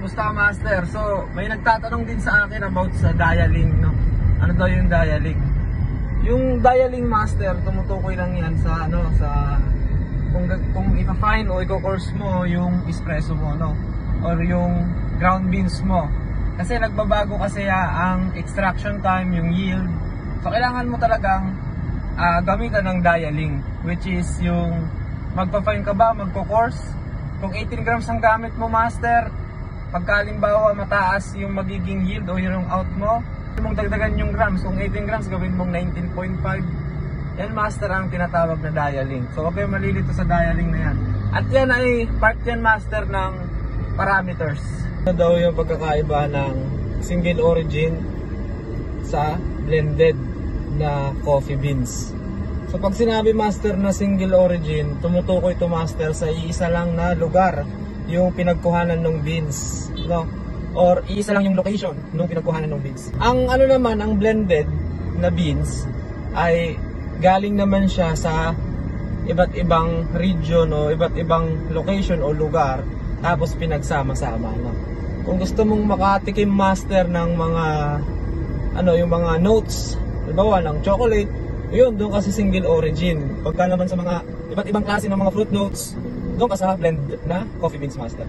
Kamusta master? So, may nagtatanong din sa akin about sa dialing, no? Ano daw yung dialing? Yung dialing master, tumutukoy lang yan sa kung ipa-fine o i-course mo yung espresso mo, no? Or yung ground beans mo. Kasi nagbabago kasi ang extraction time, yung yield. So, kailangan mo talagang gamitan ng dialing, which is yung magpa-fine ka ba, magko-course. Kung 18 grams ang gamit mo master, pagkalimbawa mataas yung magiging yield o yung out mo, mong dagdagan yung grams. Kung 18 grams, gawin mong 19.5. Yan master ang tinatawag na dialing. So huwag kayong malilito sa dialing na yan. At yan ay part yan master ng parameters. Ano daw yung pagkakaiba ng single origin sa blended na coffee beans? So pag sinabi master na single origin, tumutukoy to master sa iisa lang na lugar yung pinagkuhanan ng beans, no? Or iisa lang yung location nung pinagkuhanan ng beans. Ang ano naman, ang blended na beans ay galing naman siya sa iba't ibang region o iba't ibang location o lugar, tapos pinagsama-sama, no? Kung gusto mong makatikim master ng mga yung mga notes, halimbawa ng chocolate, yun, doon kasi single origin. Pagka naman sa mga iba't ibang klase ng mga fruit notes, doon ka sa blend na coffee beans master.